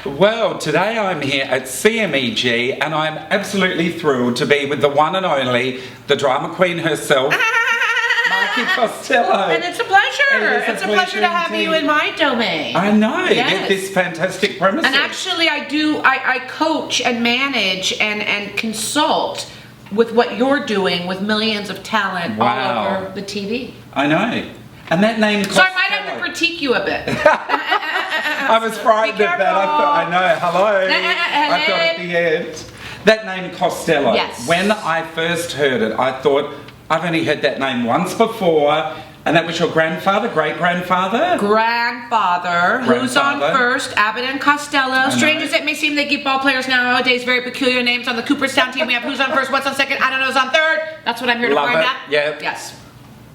Well, today I'm here at CMEG and I'm absolutely thrilled to be with the one and only, the drama queen herself, Marki Costello. And it's a pleasure. It's a pleasure to have you in my domain. I know. Yes. This fantastic premises. And actually I coach and manage and consult with what you're doing with millions of talent all over the TV. I know. And that name Costello. So I might have to critique you a bit. I was frightened of that. I thought, I know, hello. I thought at the end. That name Costello. Yes. When I first heard it, I thought, I've only heard that name once before. And that was your grandfather, great-grandfather? Grandfather. Who's on first? Abbott and Costello. Strange as it may seem, they give ball players nowadays very peculiar names. On the Cooperstown team, we have who's on first, what's on second, I don't know who's on third. That's what I'm here to find out. Yep. Yes.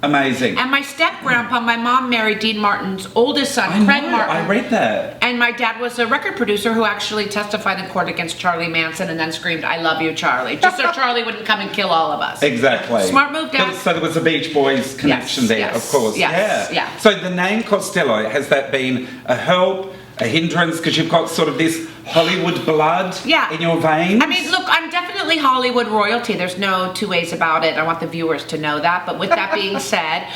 Amazing. And my step-grandpa, my mom married Dean Martin's oldest son, Craig Martin. I read that. And my dad was a record producer who actually testified in court against Charlie Manson and then screamed, "I love you, Charlie," just so Charlie wouldn't come and kill all of us. Exactly. Smart move, Dad. So there was a Beach Boys connection there, of course. Yes, yeah. So the name Costello, has that been a help, a hindrance, because you've got sort of this Hollywood blood in your veins? I mean, look, I'm definitely Hollywood royalty. There's no two ways about it. I want the viewers to know that. But with that being said,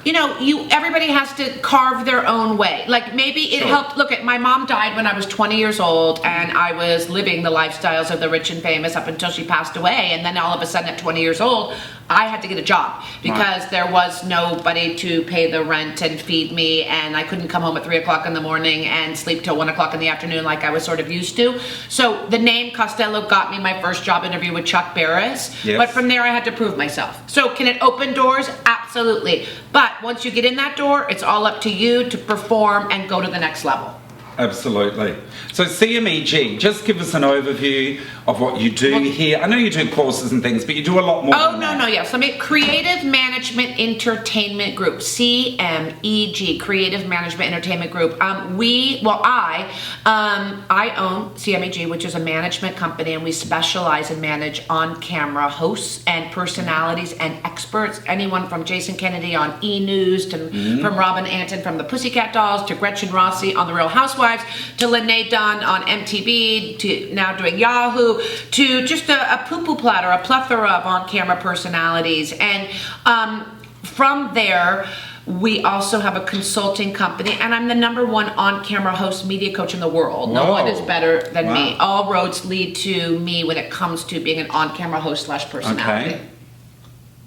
you know, everybody has to carve their own way. Like maybe it helped. Look, my mom died when I was 20 years old, and I was living the lifestyles of the rich and famous up until she passed away. And then all of a sudden, at 20 years old, I had to get a job because there was nobody to pay the rent and feed me, and I couldn't come home at 3 o'clock in the morning and sleep till 1 o'clock in the afternoon like I was sort of used to. So the name Costello got me my first job interview with Chuck Barris, but from there I had to prove myself. So can it open doors? Absolutely. But once you get in that door, it's all up to you to perform and go to the next level. Absolutely. So CMEG, just give us an overview of what you do here. I know you do courses and things, but you do a lot more than that. Yes. Creative Management Entertainment Group, CMEG, Creative Management Entertainment Group. I own CMEG, which is a management company, and we specialize and manage on-camera hosts and personalities and experts. Anyone from Jason Kennedy on E! News, from Robin Anton from the Pussycat Dolls, to Gretchen Rossi on The Real Housewives, to Lene Dunn on MTV, to now doing Yahoo, to just a poo-poo platter, a plethora of on-camera personalities. And from there, we also have a consulting company, and I'm the #1 on-camera host media coach in the world. Whoa. No one is better than me. All roads lead to me when it comes to being an on-camera host / personality. Okay.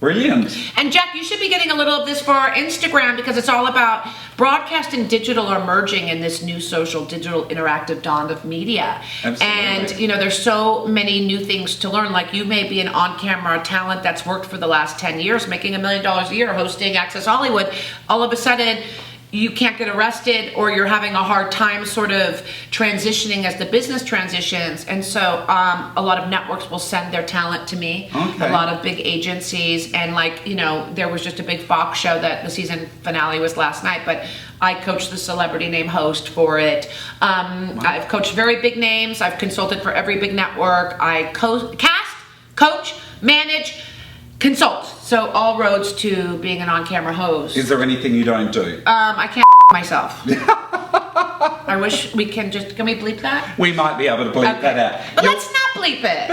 Brilliant. And Jack, you should be getting a little of this for our Instagram, because it's all about broadcast and digital are merging in this new social, digital, interactive dawn of media. Absolutely. And, you know, there's so many new things to learn. Like, you may be an on-camera talent that's worked for the last 10 years, making $1 million a year, hosting Access Hollywood. All of a sudden, you can't get arrested, or you're having a hard time sort of transitioning as the business transitions. And so a lot of networks will send their talent to me, a lot of big agencies, and like, you know, there was just a big Fox show that the season finale was last night, but I coached the celebrity name host for it. I've coached very big names. I've consulted for every big network. I cast, coach, manage, consult. So all roads to being an on-camera host. Is there anything you don't do? I can't myself. I wish we can we bleep that? We might be able to bleep that out. But let's not bleep it.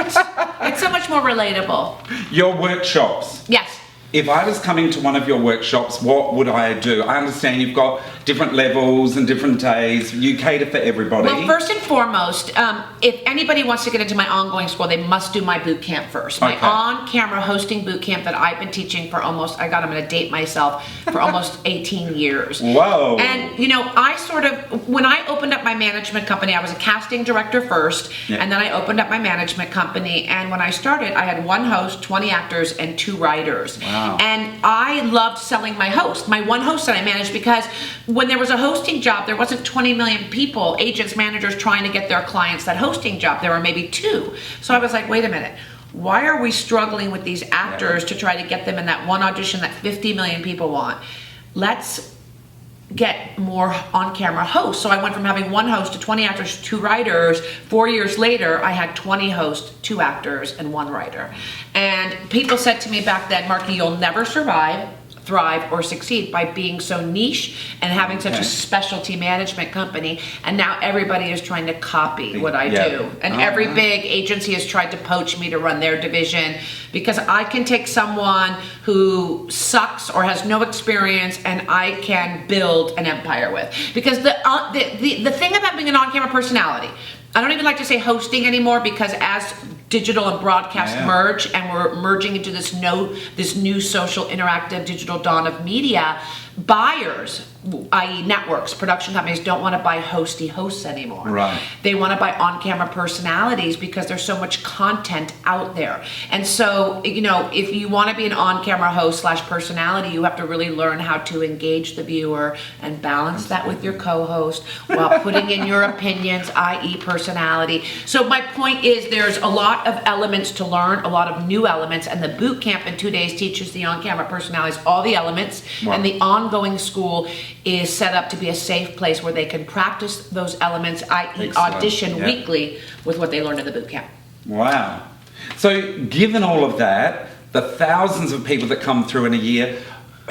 It's so much more relatable. Your workshops. Yes. If I was coming to one of your workshops, what would I do? I understand you've got different levels and different days. You cater for everybody. Well, first and foremost, if anybody wants to get into my ongoing school, they must do my boot camp first. My on-camera hosting boot camp that I've been teaching for I'm going to date myself, for almost 18 years. Whoa. And, you know, when I opened up my management company, I was a casting director first, and then I opened up my management company. And when I started, I had 1 host, 20 actors, and 2 writers. Wow. And I loved selling my host, my 1 host that I managed, because when there was a hosting job, there wasn't 20 million people, agents, managers trying to get their clients that hosting job. There were maybe 2. So I was like, wait a minute. Why are we struggling with these actors to try to get them in that 1 audition that 50 million people want? Let's get more on-camera hosts. So I went from having 1 host to 20 actors, 2 writers. 4 years later, I had 20 hosts, 2 actors, and 1 writer. And people said to me back then, Marki, you'll never survive thrive or succeed by being so niche and having such a specialty management company. And now everybody is trying to copy what I do. And every big agency has tried to poach me to run their division, because I can take someone who sucks or has no experience and I can build an empire with. Because the thing about being an on-camera personality, I don't even like to say hosting anymore, because as digital and broadcast merge, and we're merging into this new social interactive digital dawn of media, buyers, i.e. networks, production companies, don't want to buy hosty hosts anymore. Right. They want to buy on-camera personalities because there's so much content out there. And so, if you want to be an on-camera host / personality, you have to really learn how to engage the viewer and balance that with your co-host while putting in your opinions, i.e. personality. So my point is, there's a lot of elements to learn, a lot of new elements, and the boot camp in 2 days teaches the on-camera personalities all the elements, and the ongoing school is set up to be a safe place where they can practice those elements, i.e. audition weekly with what they learned in the boot camp. Wow. So given all of that, the thousands of people that come through in a year,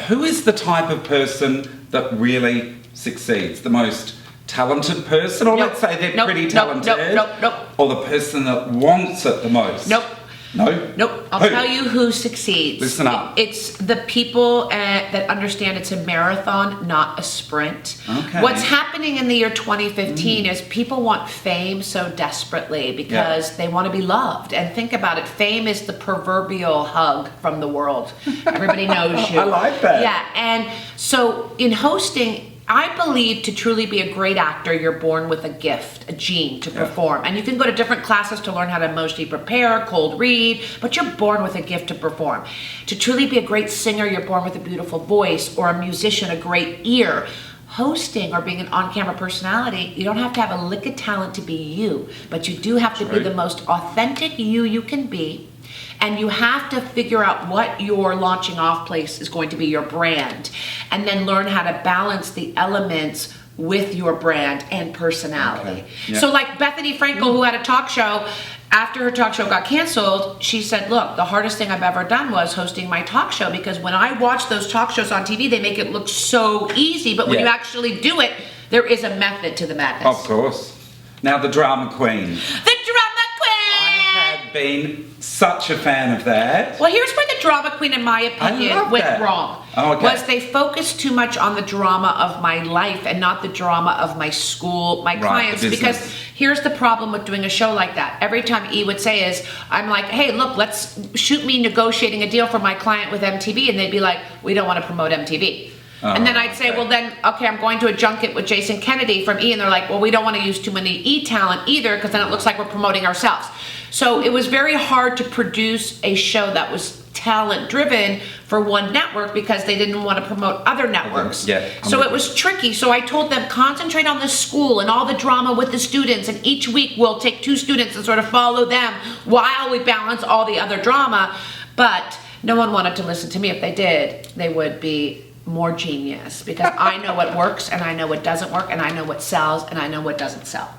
who is the type of person that really succeeds? The most talented person? Or let's say they're pretty talented? Nope. Or the person that wants it the most? Nope. No? Nope. I'll tell you who succeeds. Listen up. It's the people that understand it's a marathon, not a sprint. Okay. What's happening in the year 2015 is people want fame so desperately because they want to be loved. And think about it. Fame is the proverbial hug from the world. Everybody knows you. I like that. Yeah. And so in hosting, I believe to truly be a great actor, you're born with a gift, a gene to perform. And you can go to different classes to learn how to emotionally prepare, cold read, but you're born with a gift to perform. To truly be a great singer, you're born with a beautiful voice, or a musician, a great ear. Hosting or being an on-camera personality, you don't have to have a lick of talent to be you, but you do have to be the most authentic you can be. And you have to figure out what your launching off place is going to be, your brand, and then learn how to balance the elements with your brand and personality. So like Bethany Frankel, who had a talk show, after her talk show got canceled, she said, look, the hardest thing I've ever done was hosting my talk show, because when I watch those talk shows on TV, they make it look so easy, but when you actually do it, there is a method to the madness. Of course. Now the drama queen. The drama queen! I have been such a fan of that. Well, here's where the drama queen, in my opinion, went wrong. Was they focused too much on the drama of my life and not the drama of my school, my clients. Because here's the problem with doing a show like that. Every time E would say is, I'm like, hey, look, let's shoot me negotiating a deal for my client with MTV. And they'd be like, we don't want to promote MTV. And then I'd say, well then, okay, I'm going to a junket with Jason Kennedy from E, and they're like, well, we don't want to use too many E talent either, because then it looks like we're promoting ourselves. So it was very hard to produce a show that was talent driven for one network, because they didn't want to promote other networks. So it was tricky. So I told them, concentrate on the school and all the drama with the students, and each week we'll take 2 students and sort of follow them while we balance all the other drama. But no one wanted to listen to me. If they did, they would be more genius, because I know what works and I know what doesn't work, and I know what sells and I know what doesn't sell.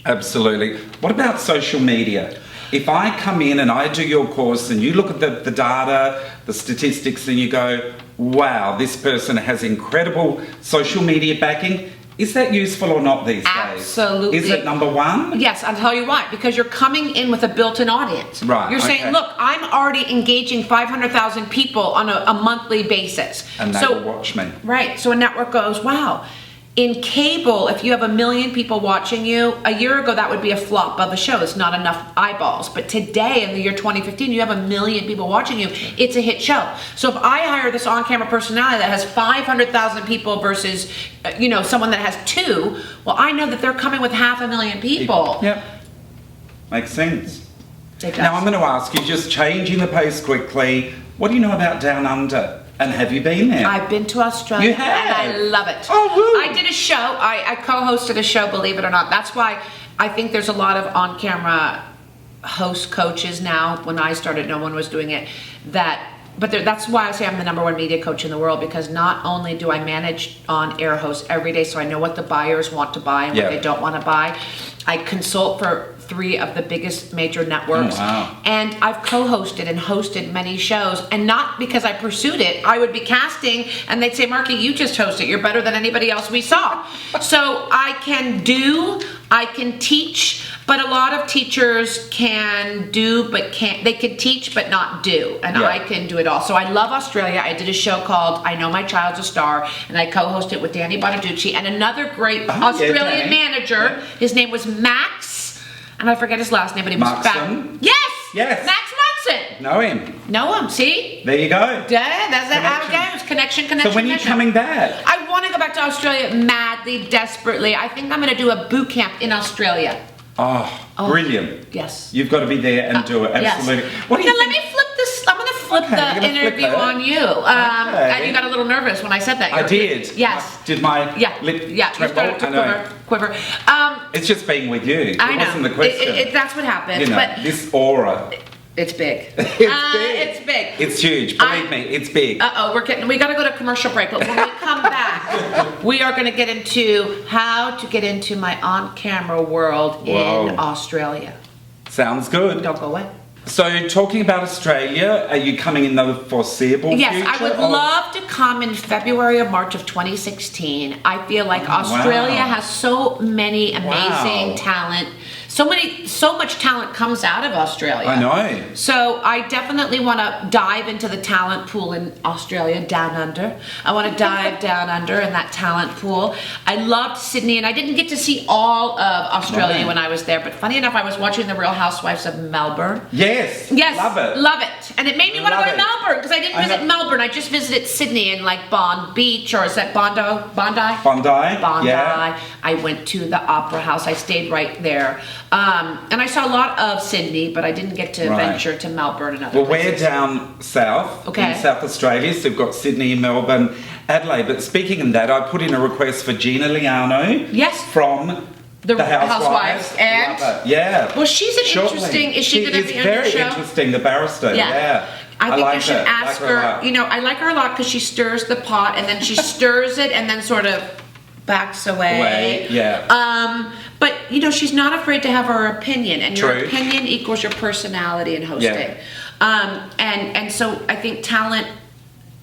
Absolutely. What about social media? If I come in and I do your course and you look at the data, the statistics, and you go, wow, this person has incredible social media backing, is that useful or not these days? Absolutely. Is it number one? Yes, I'll tell you why. Because you're coming in with a built-in audience. Right. You're saying, look, I'm already engaging 500,000 people on a monthly basis. And they will watch me. Right. So a network goes, wow. In cable, if you have 1 million people watching you, a year ago that would be a flop of a show. It's not enough eyeballs. But today, in the year 2015, you have 1 million people watching you. It's a hit show. So if I hire this on-camera personality that has 500,000 people versus, someone that has 2, well, I know that they're coming with 500,000 people. Yep. Makes sense. Now I'm going to ask you, just changing the pace quickly, what do you know about Down Under? And have you been there? I've been to Australia. You have? And I love it. Oh, woo. I did a show. I co-hosted a show, believe it or not. That's why I think there's a lot of on-camera host coaches now. When I started, no one was doing it. That's why I say I'm the #1 media coach in the world, because not only do I manage on-air hosts every day, so I know what the buyers want to buy and what they don't want to buy. I consult for 3 of the biggest major networks. Oh, wow. And I've co-hosted and hosted many shows, and not because I pursued it. I would be casting and they'd say, Marki, you just host it. You're better than anybody else we saw. So I can teach, but a lot of teachers can do, but can't. They can teach, but not do. And Yeah. I can do it all. So I love Australia. I did a show called I Know My Child's a Star, and I co-hosted it with Danny Bonaducci and another great Australian Danny. manager. Yeah. His name was Max, and I forget his last name, but he was Maxon? Yes! Yes. Max Maxon! Know him. Know him, see? There you go. Yeah, that's how it goes. Connection. So when are you coming back? I want to go back to Australia madly, desperately. I think I'm going to do a boot camp in Australia. Oh, brilliant. Yes. You've got to be there and do it. Absolutely. Yes. What do you Now, let think? me flip this. I'm going to flip Okay, you're the gonna flip interview that. on you. Okay. And you got a little nervous when I said that. I did. Yes. Did my lip you tremble? started to I know. quiver. It's just being with you. I It know. wasn't the question. That's what happens. You know, but this aura. it's big. It's big. It's big. It's huge. Believe me, it's big. We got to go to commercial break, but when we come back, we are going to get into how to get into my on-camera world Whoa. in Australia. Sounds good. Don't go away. So, talking about Australia, are you coming in the foreseeable Yes, future? I would or- love to come in February or March of 2016. I feel like Australia wow. has so many amazing Wow. talent. So much talent comes out of Australia. I know. So I definitely want to dive into the talent pool in Australia, down under. I want to dive down under in that talent pool. I loved Sydney, and I didn't get to see all of Australia Right. when I was there, but funny enough, I was watching The Real Housewives of Melbourne. Yes. Yes, Love it. love it. And it made me want to Love go to it. Melbourne, because I didn't I visit know. Melbourne. I just visited Sydney and like Bond Beach, or is that Bondi? Bondi. Bondi. Yeah. I went to the Opera House. I stayed right there. And I saw a lot of Sydney, but I didn't get to Right. venture to Melbourne and other Well, we're places. down south Okay. in South Australia, so we've got Sydney, Melbourne, Adelaide. But speaking of that, I put in a request for Gina Liano. Yes. From The Housewives. Housewives, and- Love it. Yeah. Well, she's an Shortly. interesting. Is she going to is be on your very show? interesting, the barrister. Yeah. I think like you should her. ask Like her a her. lot. You know, I like her a lot because she stirs the pot and then she stirs it and then sort of backs away. Yeah. But you know, she's not afraid to have her opinion, and your True. opinion equals your personality in hosting. And so I think talent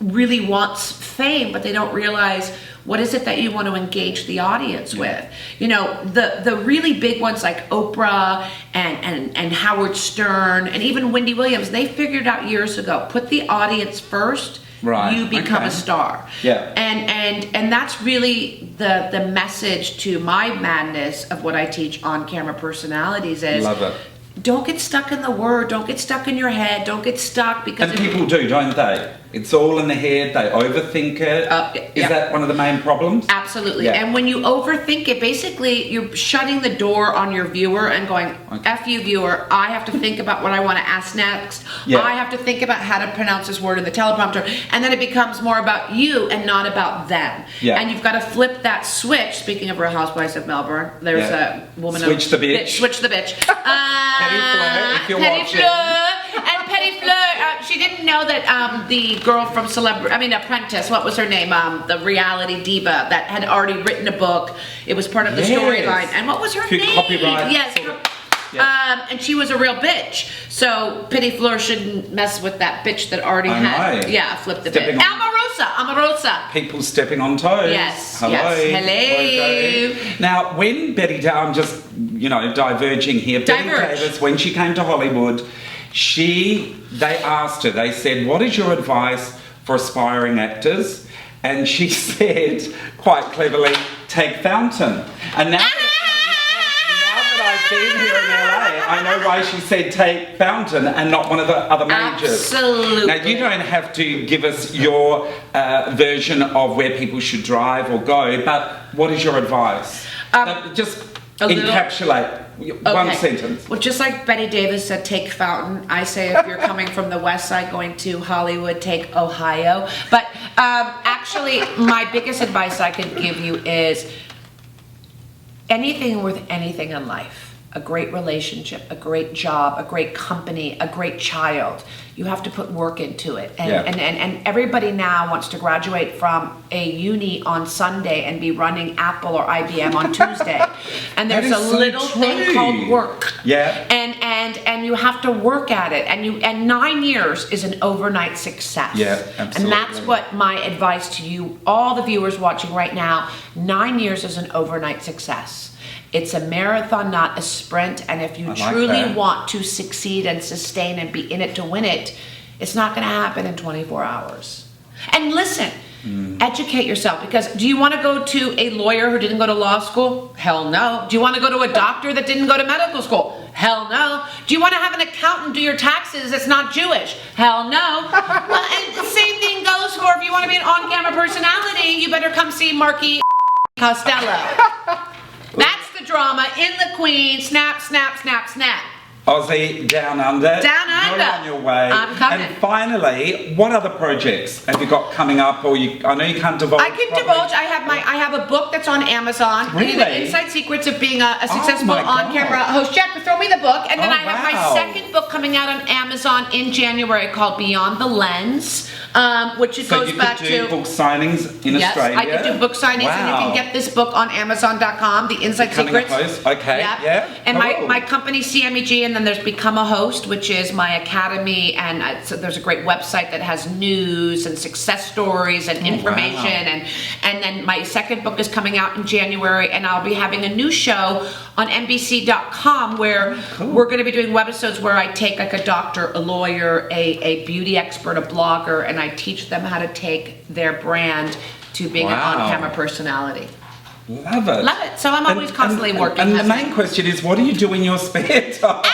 really wants fame, but they don't realize what is it that you want to engage the audience with. You know, the really big ones like Oprah and Howard Stern and even Wendy Williams, they figured out years ago, put the audience first. Right, You become okay. a star. Yeah. And that's really the message to my madness of what I teach on camera personalities is Love it. don't get stuck in the word, don't get stuck in your head, don't get stuck because And people do, don't they? It's all in the head, they overthink it. Is yeah. that one of the main problems? Absolutely. Yeah. And when you overthink it, basically you're shutting the door on your viewer and going, F you viewer, I have to think about what I want to ask next. Yeah. I have to think about how to pronounce this word in the teleprompter. And then it becomes more about you and not about them. Yeah. And you've got to flip that switch. Speaking of Real Housewives of Melbourne, there's Yeah. a woman Switch the bitch. Switch the bitch. Petty Fleur, if you're Petty watching. Fleur. And Petty Fleur, she didn't know that the girl from Apprentice, what was her name? The reality diva that had already written a book. It was part of the Yes. storyline. And what was her Good name? copyright. Yes. Yeah. And she was a real bitch. So Petty Fleur shouldn't mess with that bitch that already I had. know. Yeah, flip the Stepping bitch. on- Amorosa. People stepping on toes. Yes, Hello. yes, hello. Now, when Betty I'm just, diverging here. Betty Diverge. Davis, when she came to Hollywood, they asked her, they said, what is your advice for aspiring actors? And she said, quite cleverly, take Fountain. And now that I've been here in LA, I know why she said take Fountain and not one of the other majors. Absolutely. Now, you don't have to give us your version of where people should drive or go, but what is your advice? Just encapsulate one sentence. Well, just like Betty Davis said, take Fountain. I say if you're coming from the West Side going to Hollywood, take Ohio. But actually, my biggest advice I could give you is anything worth anything in life. A great relationship, a great job, a great company, a great child. You have to put work into it. And everybody now wants to graduate from a uni on Sunday and be running Apple or IBM on Tuesday. And there's That a is so little thing true. called work. Yeah. And you have to work at it, and 9 years is an overnight success. Yeah, absolutely. And that's what my advice to you, all the viewers watching right now, 9 years is an overnight success. It's a marathon, not a sprint, and if you truly want to succeed and sustain and be in it to win it, it's not going to happen in 24 hours. And listen, educate yourself, because do you want to go to a lawyer who didn't go to law school? Hell no. Do you want to go to a doctor that didn't go to medical school? Hell no. Do you want to have an accountant do your taxes that's not Jewish? Hell no. Well, and the same thing goes for if you want to be an on-camera personality, you better come see Marki Costello. That's the drama in the Queen. Snap, snap, snap, snap. Aussie, down under. Down under. You're on your way. I'm coming. And finally, what other projects have you got coming up? Or I know you can't divulge. I can divulge. I have a book that's on Amazon. Really? The Inside Secrets of Being a Successful my God. On-Camera Host. Jack, throw me the book. And then I have my wow. second book coming out on Amazon in January called Beyond the Lens, which it goes back to... So you could do book signings in Australia? Yes, I could do book signings, and you can get this book on Amazon.com, The Inside Secrets. Okay, Yep. yeah. And Cool. my company, CMEG, and then there's Become a Host, which is my academy, and so there's a great website that has news and success stories and information, wow. and then my second book is coming out in January, and I'll be having a new show on NBC.com where we're going to be doing webisodes where I take like a doctor, a lawyer, a beauty expert, a blogger, and I teach them how to take their brand to being an on-camera personality. Love it. Love it. So I'm always constantly working. And the main question is, what do you do in your spare time?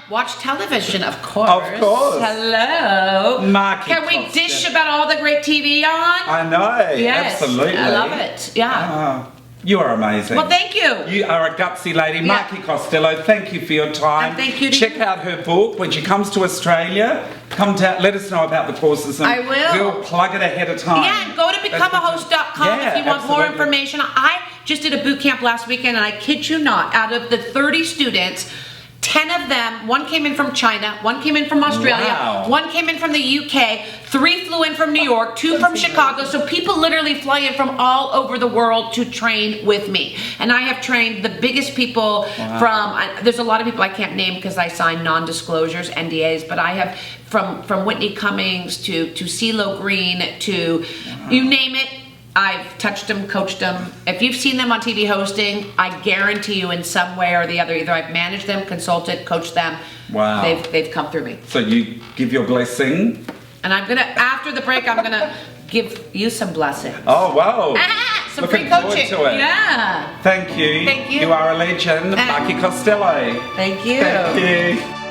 Watch television, of course. Of course. Hello. Marki Can we Costello. dish about all the great TV on? I know. Yes. Absolutely. I love it. Yeah. You are amazing. Well, thank you. You are a gutsy lady. Yeah. Marki Costello, thank you for your time. And thank you to Check you. out her book. When she comes to Australia, come down, let us know about the courses. And I will. We'll plug it ahead of time. Yeah, and go to becomeahost.com if you want more information. I just did a boot camp last weekend, and I kid you not, out of the 30 students, 10 of them, one came in from China, one came in from Australia, Wow. one came in from the UK, 3 flew in from New York, 2 from Chicago. So people literally fly in from all over the world to train with me. And I have trained the biggest people there's a lot of people I can't name because I sign non-disclosures, NDAs, but I have from Whitney Cummings to CeeLo Green to you name it. I've touched them, coached them. If you've seen them on TV hosting, I guarantee you in some way or the other, either I've managed them, consulted, coached them. Wow. They've come through me. So you give your blessing. And I'm gonna, after the break, I'm gonna give you some blessings. Oh, wow. Some Looking free coaching. forward to it. Yeah. Thank you. Thank you. You are a legend. Marki Costello. Thank you. Thank you.